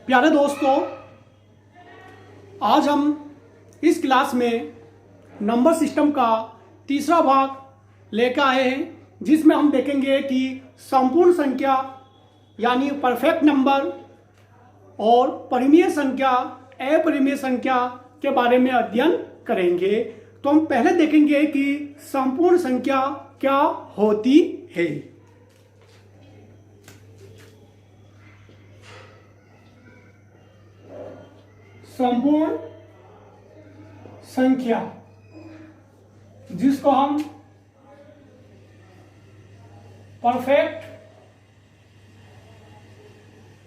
प्यारे दोस्तों, आज हम इस क्लास में नंबर सिस्टम का तीसरा भाग लेकर आए हैं, जिसमें हम देखेंगे कि संपूर्ण संख्या यानी परफेक्ट नंबर और परिमेय संख्या, अपरिमेय संख्या के बारे में अध्ययन करेंगे। तो हम पहले देखेंगे कि संपूर्ण संख्या क्या होती है। संपूर्ण संख्या, जिसको हम परफेक्ट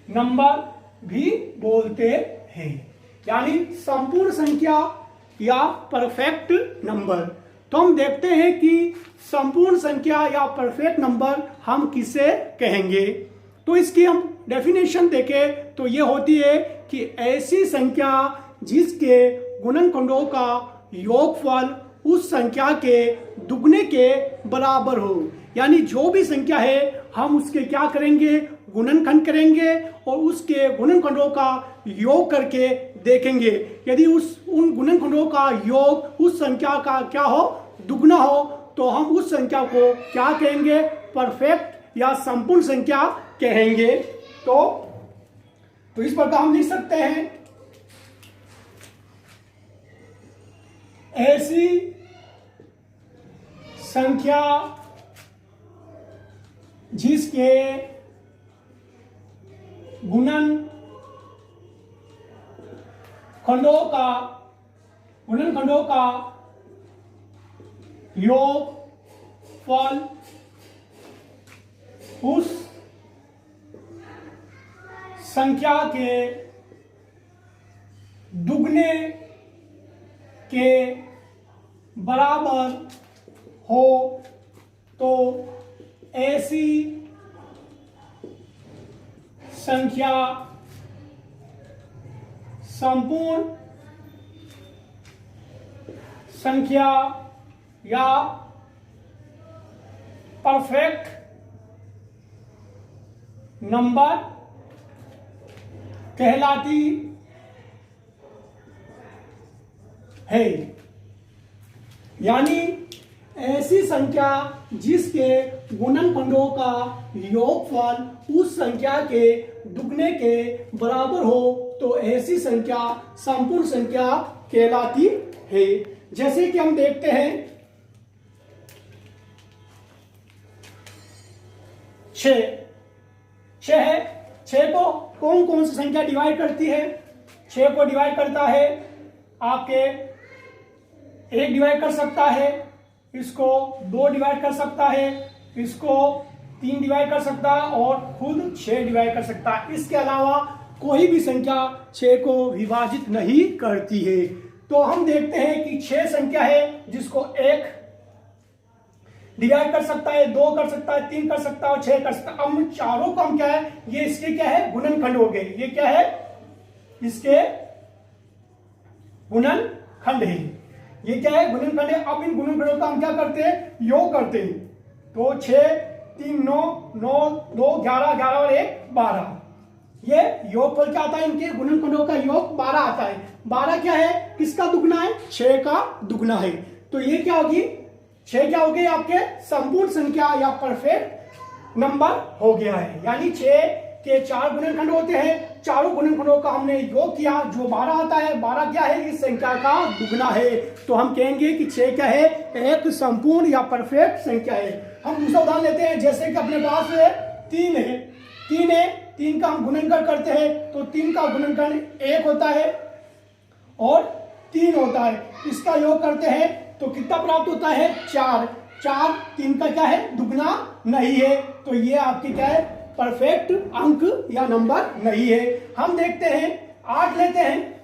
नंबर भी बोलते हैं, यानी संपूर्ण संख्या या परफेक्ट नंबर। तो हम देखते हैं कि संपूर्ण संख्या या परफेक्ट नंबर हम किसे कहेंगे। तो इसकी हम डेफिनेशन देखें तो ये होती है कि ऐसी संख्या जिसके गुणनखंडों का योगफल उस संख्या के दुगने के बराबर हो। यानी जो भी संख्या है हम उसके क्या करेंगे, गुणनखंड करेंगे और उसके गुणनखंडों का योग करके देखेंगे। यदि उन गुणनखंडों का योग उस संख्या का क्या हो, दुगना हो, तो हम उस संख्या को क्या कहेंगे, परफेक्ट या संपूर्ण संख्या कहेंगे। तो इस प्रकार हम लिख सकते हैं, ऐसी संख्या जिसके गुणनखंडों का योगफल उस संख्या के दुगने के बराबर हो, तो ऐसी संख्या संपूर्ण संख्या या परफेक्ट नंबर कहलाती है। यानी ऐसी संख्या जिसके गुणनखंडों का योगफल उस संख्या के दुगने के बराबर हो, तो ऐसी संख्या संपूर्ण संख्या कहलाती है। जैसे कि हम देखते हैं 6 है। 6 को कौन कौन सी संख्या डिवाइड करती है? 6 को डिवाइड करता है आपके 1 डिवाइड कर सकता है, इसको 2 डिवाइड कर सकता है, इसको 3 डिवाइड कर सकता है और खुद 6 डिवाइड कर सकता है। इसके अलावा कोई भी संख्या 6 को विभाजित नहीं करती है। तो हम देखते हैं कि 6 संख्या है जिसको 1 डिवाइड कर सकता है, 2 कर सकता है, 3 कर सकता है और 6 कर सकता है। अब चारों का हम क्या है, ये इसके क्या है, गुणनखंड हो गए। ये क्या है, इसके गुणनखंड है। ये क्या है, गुणनखंड है। अब इन गुणनखंडों का हम क्या करते हैं, योग करते हैं। तो 6, 3, 9, 9, 2, 11, 11 और 1, 12। ये योगफल क्या आता है, इनके गुणनखंडों का योग 12 आता है। 12 क्या है, किसका दुगना है, 6 का दुगना है। तो ये क्या होगी, 6 क्या हो गई, आपके संपूर्ण संख्या या परफेक्ट नंबर हो गया है। यानी 6 के 4 गुणनखंड होते हैं, चारों गुणनखंडों का हमने योग किया, जो 12 आता है। 12 क्या है, इस संख्या का दुगना है। तो हम कहेंगे कि 6 क्या है, एक संपूर्ण या परफेक्ट संख्या है। हम दूसरा उदाहरण लेते हैं, जैसे कि अपने पास 3 है। 3 का हम गुणनखंड करते हैं, तो 3 का गुणनखंड 1 होता है और 3 होता है। इसका योग करते हैं तो कितना प्राप्त होता है, 4। 3 का क्या है, दुगना नहीं है। तो ये आपकी क्या है, परफेक्ट अंक या नंबर नहीं है। हम देखते हैं 8 लेते हैं।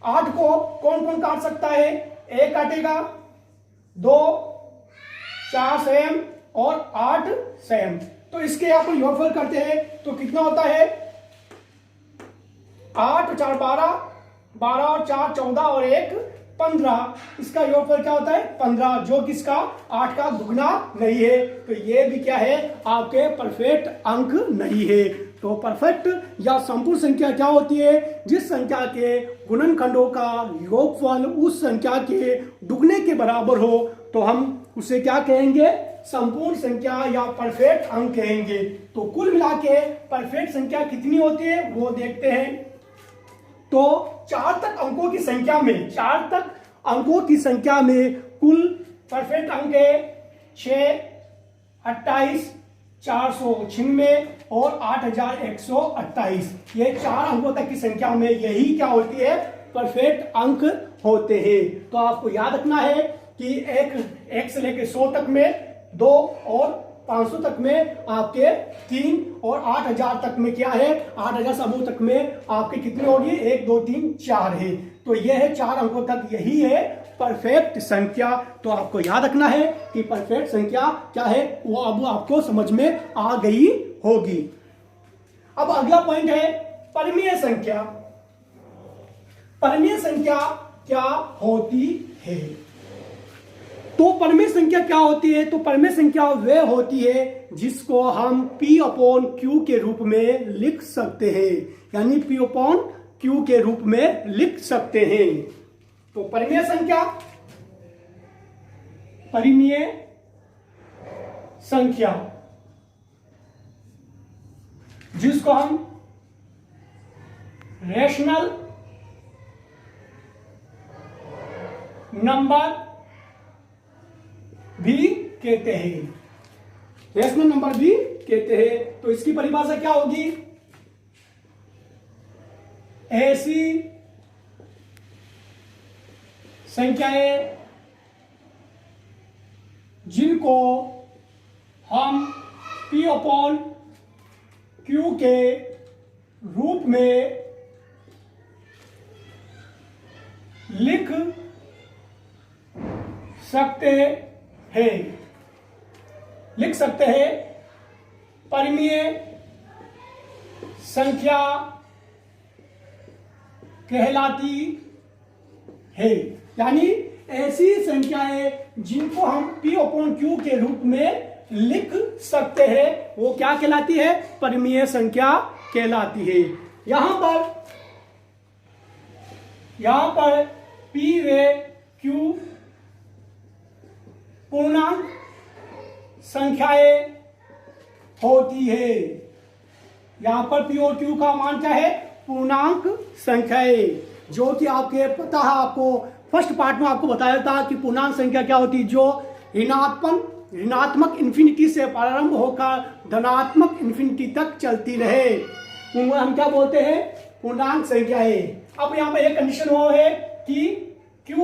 8 को कौन कौन काट सकता है, 1 काटेगा, 2, 4 स्वयं और 8 स्वयं। तो इसके यहाँ पर योगफल करते हैं तो कितना होता है, 8 और 4 12, 12 और 4 14 और 1 15। इसका योगफल क्या होता है, 15, जो किसका 8 का दुगना नहीं है। तो ये भी क्या है, आपके परफेक्ट अंक नहीं है। तो परफेक्ट या संपूर्ण संख्या क्या होती है? जिस संख्या के गुणनखंडों का योगफल उस संख्या के दुगने के बराबर हो तो हम उसे क्या कहेंगे? संपूर्ण संख्या या परफेक्ट अंक कहेंगे। तो कुल मिला के परफेक्ट संख्या कितनी होती है वो देखते हैं। तो 4 तक अंकों की संख्या में, 4 तक अंकों की संख्या में कुल परफेक्ट अंक है 6, 28, 496 और 8128। ये 4 अंकों तक की संख्या में यही क्या होती है? परफेक्ट अंक होते हैं। तो आपको याद रखना है कि एक से लेकर 100 तक में 2 और 500 तक में आपके 3 और 8000 तक में क्या है? 8000 समूह तक में आपके कितने होगी? 1, 2, 3, 4 है। तो ये है 4 अंकों तक, यही है परफेक्ट संख्या। तो आपको याद रखना है कि परफेक्ट संख्या क्या है वो अब आपको समझ में आ गई होगी। अब अगला पॉइंट है परिमेय संख्या। परिमेय संख्या क्या होती है? तो परिमेय संख्या क्या होती है? तो परिमेय संख्या वह होती है जिसको हम P/Q के रूप में लिख सकते हैं, यानी P/Q के रूप में लिख सकते हैं। तो परिमेय संख्या, परिमेय संख्या जिसको हम रेशनल नंबर भी कहते हैं, रेशनल नंबर भी कहते हैं। तो इसकी परिभाषा क्या होगी? ऐसी संख्याएं जिनको हम P/Q के रूप में लिख सकते हैं, परिमेय संख्या कहलाती है। यानी ऐसी संख्याएं जिनको हम P/Q के रूप में लिख सकते हैं वो क्या कहलाती है? परिमेय संख्या कहलाती है। यहां पर P व Q पूर्णांक संख्याएं होती है। यहां पर P और Q का मान क्या है? पूर्णांक संख्याएं, जो कि आपके पता है, आपको फर्स्ट पार्ट में आपको बताया था कि पूर्णांक संख्या क्या होती है? जो ऋणात्मक इन्फिनिटी से प्रारंभ होकर धनात्मक इन्फिनिटी तक चलती रहे, उनको हम क्या बोलते हैं? पूर्णांक संख्याएं। अब यहां पर एक कंडीशन वो है कि Q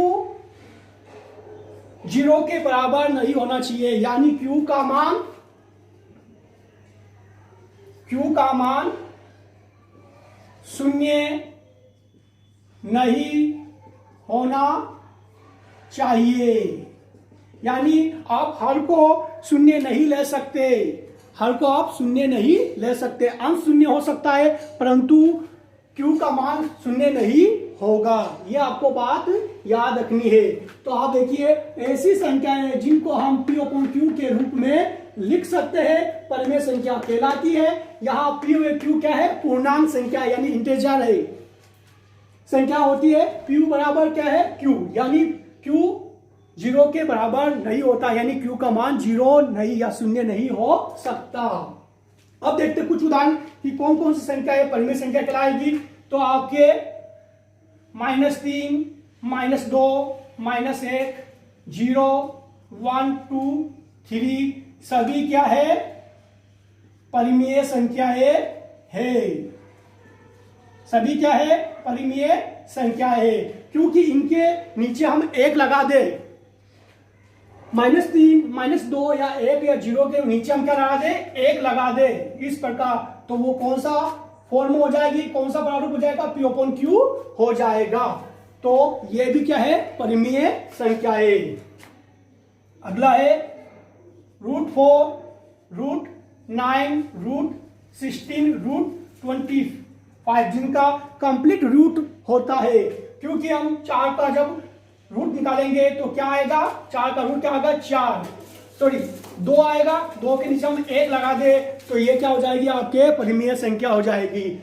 0 के बराबर नहीं होना चाहिए, यानी Q का मान 0 नहीं होना चाहिए। यानी आप हर को 0 नहीं ले सकते, अंश 0 हो सकता है परंतु Q का मान 0 नहीं होगा। ये आपको बात याद रखनी है। तो आप देखिए, ऐसी संख्याएं जिनको हम P/Q के रूप में लिख सकते हैं परिमेय संख्या कहलाती है। यहाँ P व Q क्या है? पूर्णांक संख्या, यानी इंटीजर है संख्या होती है। P बराबर क्या है? Q, यानी Q 0 के बराबर नहीं होता, यानी Q का मान 0 नहीं या 0 नहीं हो सकता। अब देखते कुछ उदाहरण कि कौन कौन सी संख्या है परिमेय संख्या कहलाएगी। तो आपके -3, -2, -1, 0, 1, 2, 3 सभी क्या है? परिमेय संख्याएं है। सभी क्या है? परिमेय संख्या है, क्योंकि इनके नीचे हम 1 लगा दे, -3, -2 या 1 या 0 के नीचे हम क्या लगा दे? 1 लगा दे, इस प्रकार। तो वो कौन सा फॉर्म हो जाएगी? कौन सा प्रारूप हो जाएगा? P/Q हो जाएगा। तो ये भी क्या है? परिमेय संख्याएं। अगला है √4, √9, √16, √25, जिनका कंप्लीट रूट होता है, क्योंकि हम 4 का जब रूट निकालेंगे तो क्या आएगा? 4 का रूट क्या आएगा? 4। सॉरी 2 आएगा, 2 के नीचे हम 1 लगा दे तो ये क्या हो जाएगी आपके परिमेय संख्या हो जाएगी।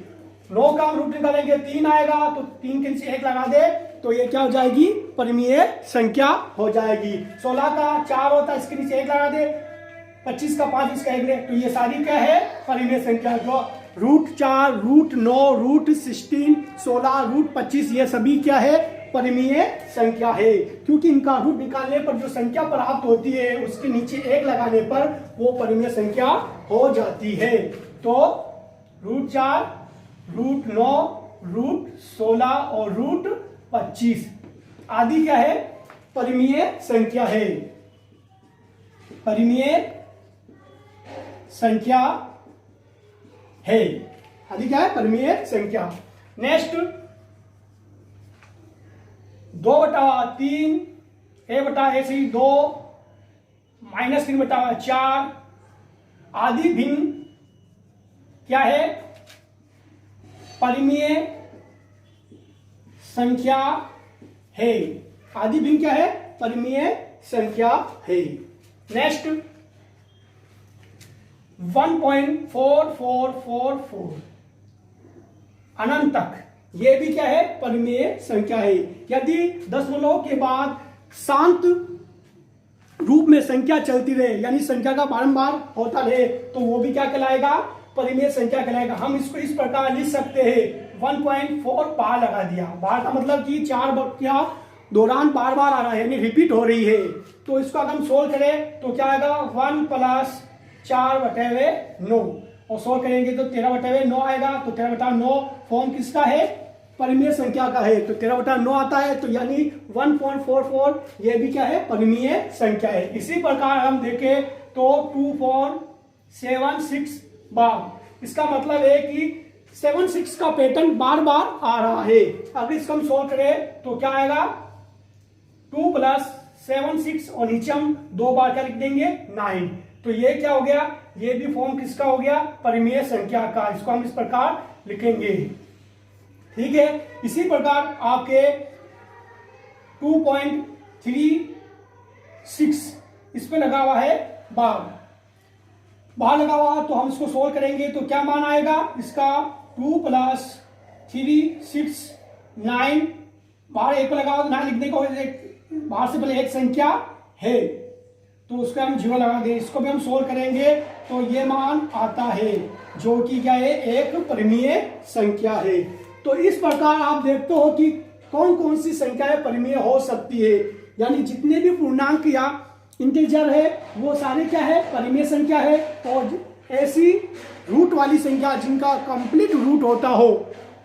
9 का हम रूट निकालेंगे 3 आएगा तो 3 के नीचे 1 लगा दे तो ये क्या हो जाएगी परिमेय संख्या हो जाएगी। 16 का 4 होता है इसके नीचे 1 लगा दे, 25 का 5 इसका 1 ले तो ये सारी क्या है परिमेय संख्या। जो रूट 4 रूट 9 रूट 16 16 रूट 25 ये सभी क्या है परिमेय संख्या है, क्योंकि इनका रूट निकालने पर जो संख्या प्राप्त होती है उसके नीचे 1 लगाने पर वो परिमेय संख्या हो जाती है। तो रूट 4 रूट 9 रूट 16 और रूट 25 आदि क्या है परिमेय संख्या है, परिमेय संख्या है, आदि क्या है परिमेय संख्या। नेक्स्ट 2/3 a/2 -3/4 आदि भिन्न क्या है परिमेय संख्या है, आदि भिन्न क्या है परिमेय संख्या है। नेक्स्ट 1.4444 अनंत तक ये भी क्या है परिमेय संख्या है। यदि दशमलव के बाद शांत रूप में संख्या चलती रहे यानी संख्या का बारंबार होता रहे तो वो भी क्या कहलाएगा परिमेय संख्या कहलाएगा। हम इसको इस प्रकार लिख सकते हैं 1.4 बार लगा दिया, बार का मतलब कि 4 क्या दौरान बार बार आ रहा है यानी रिपीट हो रही है। तो इसको अगर हम सोल्व करें तो क्या आएगा 1 + 4/9 और सोल्व करेंगे तो 13/9 आएगा। तो 13/9 फॉर्म किसका है परिमेय संख्या का है तो 13/9 आता है तो यानी 1.44 ये भी क्या है परिमेय संख्या है। इसी प्रकार हम देखें तो 2.76 बार, इसका मतलब है कि 76 का पैटर्न बार बार आ रहा है। अगर इसको हम सोल्व करें तो क्या आएगा 2 + 76 और नीचे हम 2 बार क्या लिख देंगे 9। तो ये क्या हो गया ये भी फॉर्म किसका हो गया परिमेय संख्या का। इसको हम इस प्रकार लिखेंगे, ठीक है। इसी प्रकार आपके 2.36 इस पे लगा हुआ है बार लगा हुआ तो हम इसको सोल्व करेंगे तो क्या मान आएगा इसका 2 + 3 6 9 बाहर 1 पे लगा हुआ 9 लिखने को बाहर से पहले एक संख्या है तो उसका हम 0 लगा दें। इसको भी हम सोल्व करेंगे तो ये मान आता है जो कि क्या है एक परिमेय संख्या है। तो इस प्रकार आप देखते हो कि कौन कौन सी संख्याएं परिमेय हो सकती है, यानी जितने भी पूर्णांक या इंटीजर है वो सारे क्या है परिमेय संख्या है। और ऐसी रूट वाली संख्या जिनका कंप्लीट रूट होता हो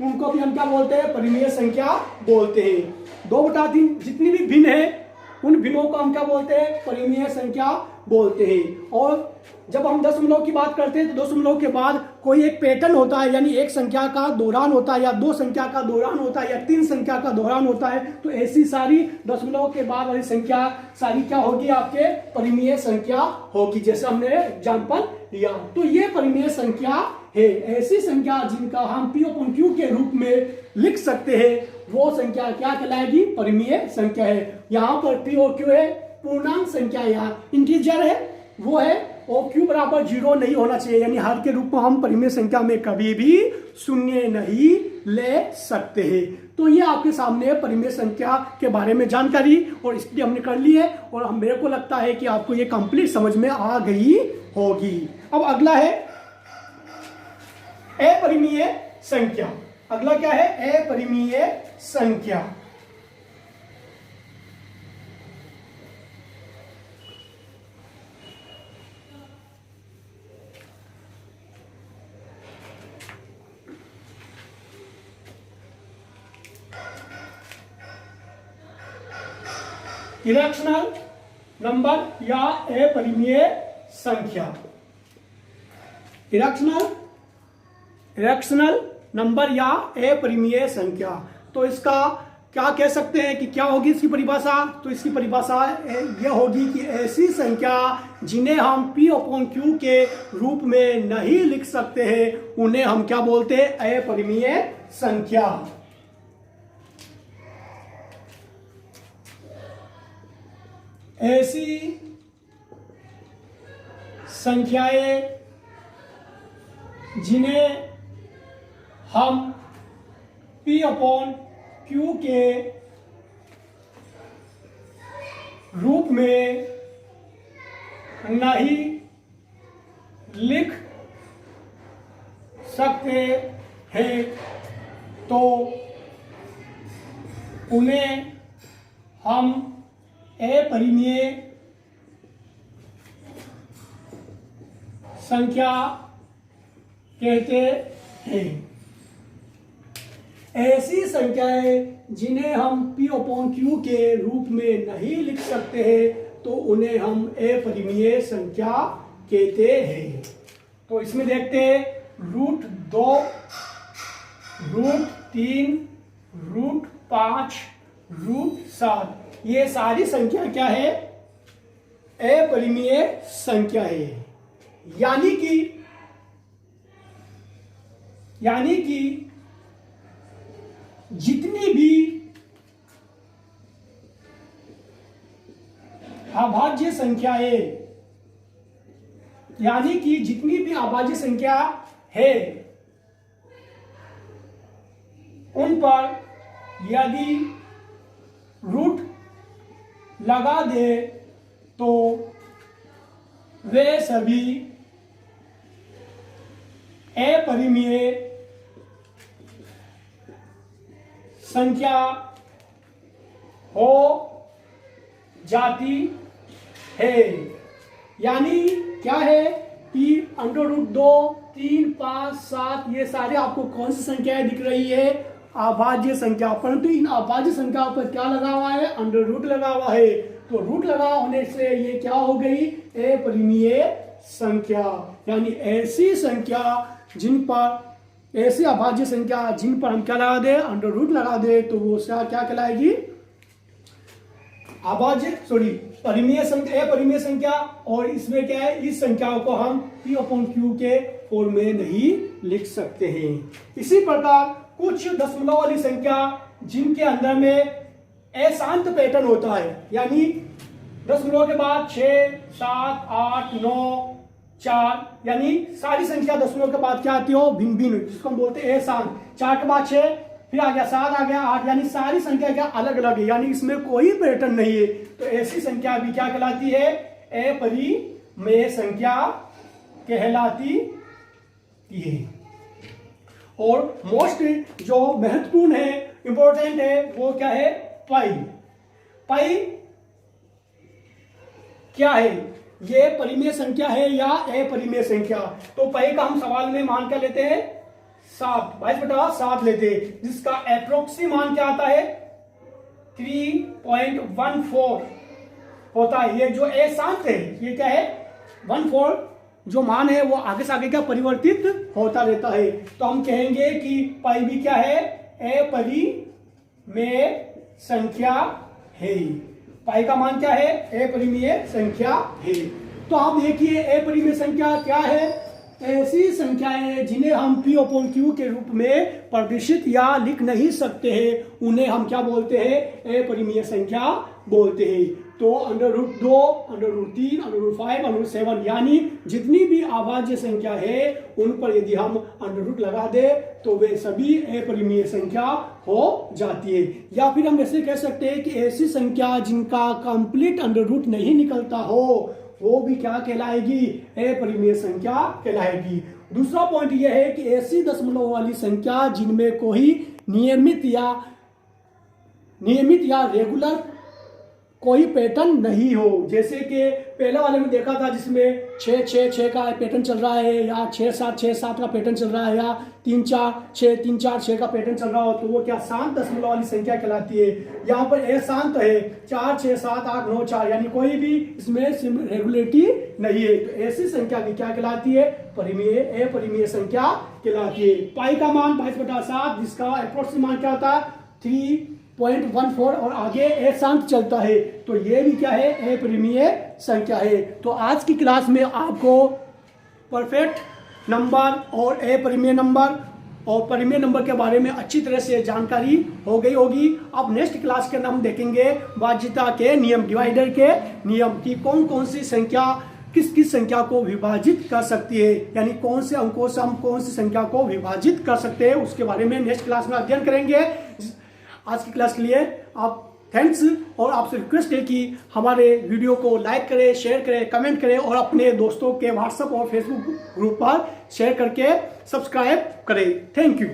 उनको भी हम क्या बोलते हैं परिमेय संख्या बोलते हैं। 2/3 जितनी भी भिन्न है उन भिन्नों को हम क्या बोलते हैं परिमेय संख्या बोलते हैं। और जब हम दशमलव की बात करते हैं तो दशमलव के बाद कोई एक पैटर्न होता है यानी एक संख्या का दोहरान होता है या 2 संख्या का दोहरान होता है या 3 संख्या का दोहरान होता है तो ऐसी सारी दशमलव के बाद वाली संख्या सारी क्या होगी आपके परिमेय संख्या होगी, जैसे हमने एग्जाम्पल लिया। तो ये परिमेय संख्या है, ऐसी संख्या जिनका हम P/Q के रूप में लिख सकते हैं वो संख्या क्या कहलाएगी परिमेय संख्या है। यहाँ पर P और Q है पूर्णांक संख्या, यहाँ इंटीजर है वो है और Q = 0 नहीं होना चाहिए, यानी हर के रूप में हम परिमेय संख्या में कभी भी शून्य नहीं ले सकते हैं। तो ये आपके सामने परिमेय संख्या के बारे में जानकारी और इसलिए हमने कर ली है और मेरे को लगता है कि आपको ये कंप्लीट समझ में आ गई होगी। अब अगला है अपरिमेय संख्या। अगला क्या है अपरिमेय संख्या। इरेशनल नंबर या अपरिमेय संख्या। इरेशनल नंबर या अपरिमेय संख्या, तो इसका क्या कह सकते हैं कि क्या होगी इसकी परिभाषा। तो इसकी परिभाषा यह होगी कि ऐसी संख्या जिन्हें हम P/Q के रूप में नहीं लिख सकते हैं उन्हें हम क्या बोलते हैं अपरिमेय संख्या। ऐसी संख्याएं जिन्हें हम P अपॉन Q के रूप में नहीं लिख सकते हैं तो उन्हें हम अपरिमेय संख्या कहते हैं। ऐसी संख्याएं जिन्हें हम P अपॉन Q के रूप में नहीं लिख सकते हैं तो उन्हें हम अपरिमेय संख्या कहते हैं। तो इसमें देखते हैं √2, √3, √5, √7 ये सारी संख्या क्या है? अपरिमेय संख्या है। यानी कि जितनी भी अभाज्य संख्या है उन पर यदि रूट लगा दे तो वे सभी अपरिमेय संख्या हो जाती है। यानी क्या है कि √2, 3, 5, 7 ये सारे आपको कौन सी संख्याएं दिख रही है? अभाज्य संख्या। परंतु इन अभाज्य संख्याओं पर क्या लगा हुआ है? √ लगा हुआ है। तो रूट लगा होने से ये क्या हो गई? अपरिमेय संख्या। यानी ऐसी अभाज्य संख्या जिन पर हम क्या लगा दे? √ लगा दे तो वो क्या कहलाएगी? अपरिमेय संख्या। और इसमें क्या है? इस संख्याओं को हम P अपॉन Q के फॉर्म में नहीं लिख सकते हैं। इसी प्रकार कुछ दशमलव वाली संख्या जिनके अंदर में अशांत पैटर्न होता है, यानी दशमलव के बाद 6, 7, 8, 9, 4 यानी सारी संख्या दशमलव के बाद क्या आती हो? भिन्न भिन्न, जिसको हम बोलते हैं अशांत। 4 के बाद 6, फिर आ गया 7, आ गया 8, यानी सारी संख्या क्या अलग अलग है, यानी इसमें कोई पैटर्न नहीं है। तो ऐसी संख्या भी क्या कहलाती है? अपरिमेय संख्या कहलाती है। और मोस्ट जो महत्वपूर्ण है, इंपॉर्टेंट है, वो क्या है? पाई क्या है? ये परिमेय संख्या है या अपरिमेय संख्या? तो पाई का हम सवाल में मान क्या लेते हैं? 7, 22/7 लेते हैं, जिसका एप्रोक्सी मान क्या आता है? 3.14 होता है। ये जो अशांत है ये क्या है? 14 जो मान है वो आगे से आगे क्या परिवर्तित होता रहता है। तो हम कहेंगे कि पाई भी क्या है? अपरिमेय संख्या है। पाई का मान क्या है? अपरिमेय संख्या है। तो आप देखिए अपरिमेय संख्या क्या है? ऐसी संख्याएं जिन्हें हम P अपॉन Q के रूप में प्रदर्शित या लिख नहीं सकते हैं उन्हें हम क्या बोलते हैं? अपरिमेय संख्या बोलते हैं। तो √2, √3, √5, √7 यानी जितनी भी अभाज्य संख्या है उन पर यदि हम √ लगा दे तो वे सभी अपरिमेय संख्या हो जाती है। या फिर हम ऐसे कह सकते हैं कि ऐसी संख्या जिनका कंप्लीट √ नहीं निकलता हो वो भी क्या कहलाएगी? अपरिमेय संख्या कहलाएगी। दूसरा पॉइंट यह है कि ऐसी दशमलव वाली संख्या जिनमें कोई नियमित या रेगुलर कोई पैटर्न नहीं हो, जैसे कि पहले वाले में देखा था जिसमें 6-6-6 का पैटर्न चल रहा है, या 6-7-6-7 का पैटर्न चल रहा है, या 3-4-6 3-4-6 का पैटर्न चल रहा हो, तो वो क्या शांत दशमलव वाली संख्या कहलाती है। यहाँ पर अशांत है 4-6-7-8-9-4 यानी कोई भी इसमें रेगुलरिटी नहीं है। तो ऐसी संख्या भी क्या कहलाती है? अपरिमेय संख्या कहलाती है। पाई का मान 22/7 जिसका अप्रोक्सीमेट मान क्या होता है? 3.14 और आगे अशांत चलता है, तो ये भी क्या है? अपरिमेय संख्या है। तो आज की क्लास में आपको परफेक्ट नंबर और अपरिमेय नंबर और परिमेय नंबर के बारे में अच्छी तरह से जानकारी हो गई होगी। अब नेक्स्ट क्लास के अंदर हम देखेंगे बाध्यता के नियम, डिवाइडर के नियम की कौन कौन सी संख्या किस किस संख्या को विभाजित कर सकती है, यानी कौन से अंकों से हम कौन सी संख्या को विभाजित कर सकते हैं, उसके बारे में नेक्स्ट क्लास में अध्ययन करेंगे। आज की क्लास के लिए आप थैंक्स, और आपसे रिक्वेस्ट है कि हमारे वीडियो को लाइक करें, शेयर करें, कमेंट करें और अपने दोस्तों के व्हाट्सएप और फेसबुक ग्रुप पर शेयर करके सब्सक्राइब करें। Thank you.